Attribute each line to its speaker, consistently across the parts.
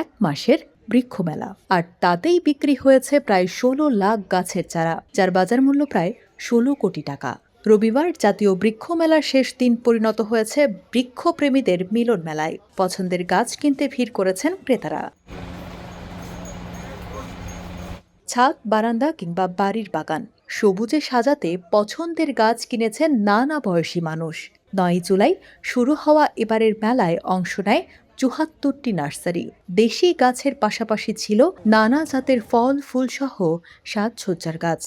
Speaker 1: এক মাসের বৃক্ষ মেলা, আর তাতেই বিক্রি হয়েছে প্রায় ১৬ লাখ গাছের চারা, যার বাজার মূল্য প্রায় ১৬ কোটি টাকা। রবিবার জাতীয় বৃক্ষ মেলার শেষ দিন পরিণত হয়েছে বৃক্ষপ্রেমীদের মিলন মেলায়। পছন্দের গাছ কিনতে ভিড় করেছেন ক্রেতারা। ছাদ, বারান্দা কিংবা বাড়ির বাগান সবুজে সাজাতে পছন্দের গাছ কিনেছেন নানা বয়সী মানুষ। ৯ জুলাই শুরু হওয়া এবারের মেলায় অংশ নেয় ৭৪টি নার্সারি। দেশি গাছের পাশাপাশি ছিল নানা জাতের ফল, ফুলসহ সাজসজ্জার গাছ।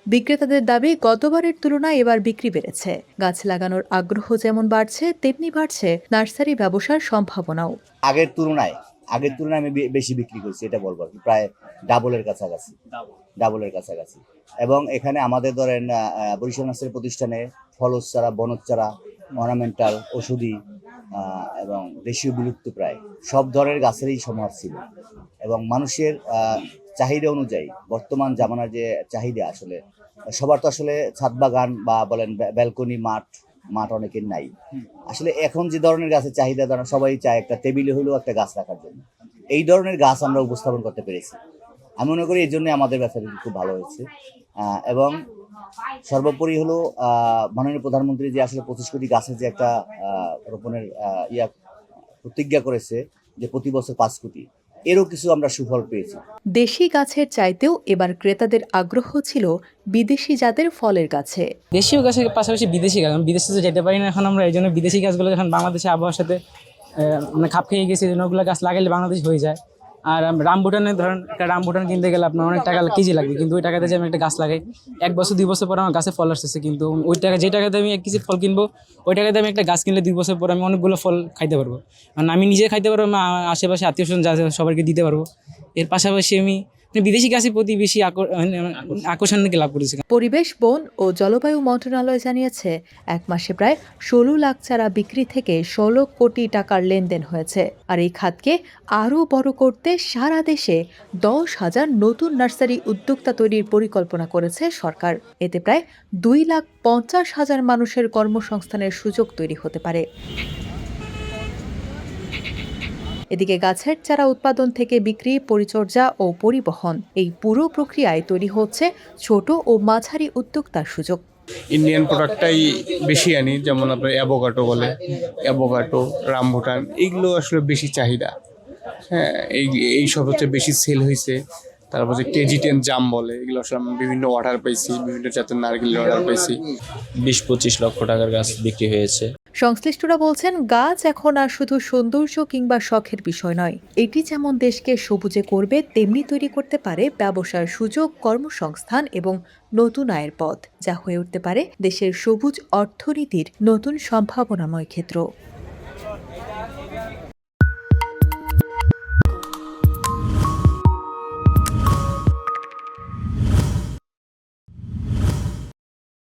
Speaker 1: বিক্রেতাদের দাবি, গতবারের তুলনায় এবার বিক্রি বেড়েছে। গাছ লাগানোর আগ্রহ যেমন বাড়ছে, তেমনি বাড়ছে নার্সারি ব্যবসার সম্ভাবনাও।
Speaker 2: আগের তুলনায় আমি বেশি বিক্রি করছি, এটা বলবো আর কি, প্রায় ডাবলের কাছাকাছি। এবং এখানে আমাদের ধরেন বরিশাল নার্সারি প্রতিষ্ঠানে ফলস চারা, বনজ চারা, অর্নামেন্টাল, ওষুধি এবং দেশীয় বিলুপ্ত প্রায় সব ধরনের গাছেরই সমাহার ছিল। এবং মানুষের চাহিদা অনুযায়ী বর্তমান জামানার যে চাহিদা, আসলে সবার তো আসলে ছাদ বাগান বা বলেন ব্যালকনি, মাঠ অনেকের নাই। আসলে এখন যে ধরনের গাছের চাহিদা, ধরেন সবাই চায় একটা টেবিলে হলেও একটা গাছ রাখার জন্য। এই ধরনের গাছ আমরা উপস্থাপন করতে পেরেছি। আমি মনে করি এই জন্য আমাদের ব্যবসা খুব ভালো হয়েছে। এবং সর্বোপরি হলো মাননীয় প্রধানমন্ত্রী যে আসলে 25 কোটি গাছের যে একটা রোপণের প্রতিজ্ঞা করেছে, যে প্রতি বছর 5 কোটি, এরও কিছু আমরা সুফল পেয়েছি।
Speaker 1: দেশি গাছের চাইতেও এবার ক্রেতাদের আগ্রহ ছিল বিদেশি জাতের ফলের গাছে।
Speaker 3: দেশীয় গাছের পাশাপাশি বিদেশি গাছ, বিদেশে তো যেতে পারি না এখন আমরা, এই জন্য বিদেশি গাছগুলো যখন বাংলাদেশে আবহাওয়ার সাথে মানে খাপ খেয়ে গেছে, ওগুলো গাছ লাগাইলে বাংলাদেশ হয়ে যায়। আর রামবুটানে ধরেন, একটা রামবুটান কিনতে গেলে আপনার অনেক টাকা কেজি লাগবে, কিন্তু ওই টাকাতে যে আমি একটা গাছ লাগাই, 1 বছর 2 বছর পর আমার গাছে ফল আসতেছে। কিন্তু ওই টাকা, যে টাকাতে আমি 1 কেজি ফল কিনবো, ওই টাকাতে আমি একটা গাছ কিনলে 2 বছর পর আমি অনেকগুলো ফল খাইতে পারবো। মানে আমি নিজে খাইতে পারবো, আমি আশেপাশে আত্মীয় স্বজন যা সবাইকে দিতে পারবো। এর পাশাপাশি আমি বিদেশি গাছের প্রতি বেশি আকর্ষণ লাভ করেছি।
Speaker 1: পরিবেশ, বন ও জলবায়ু মন্ত্রণালয় জানিয়েছে, 1 মাসে প্রায় 16 লাখ চারা বিক্রি থেকে 16 কোটি টাকার লেনদেন হয়েছে। আর এই খাতকে আরও বড় করতে সারা দেশে 10,000 নতুন নার্সারি উদ্যোক্তা তৈরির পরিকল্পনা করেছে সরকার। এতে প্রায় 2,50,000 মানুষের কর্মসংস্থানের সুযোগ তৈরি হতে পারে। এদিকে গাছের চারা উৎপাদন থেকে বিক্রি, পরিচর্যা ও পরিবহন, এই পুরো প্রক্রিয়ায় তৈরি হচ্ছে ছোট ও মাঝারি উদ্যোক্তার সুযোগ।
Speaker 4: ইন্ডিয়ান প্রোডাক্টটাই বেশি আনি, যেমন আপনার অ্যাভোকাডো, রামবুটান, এইগুলো আসলে বেশি চাহিদা। হ্যাঁ, এই সব হচ্ছে বেশি সেল হয়েছে। তারপর যে KG10 জাম বলে, এগুলো আসলে আমি বিভিন্ন অর্ডার পাইছি, বিভিন্ন জাতের নারকেলের অর্ডার পাইছি।
Speaker 5: 20-25 লক্ষ টাকার গাছ বিক্রি হয়েছে।
Speaker 1: সংশ্লিষ্টরা বলছেন, গাছ এখন আর শুধু সৌন্দর্য কিংবা শখের বিষয় নয়। এটি যেমন দেশকে সবুজে করবে, তেমনি তৈরি করতে পারে ব্যবসার সুযোগ, কর্মসংস্থান এবং নতুন আয়ের পথ, যা হয়ে উঠতে পারে দেশের সবুজ অর্থনীতির নতুন সম্ভাবনাময় ক্ষেত্র।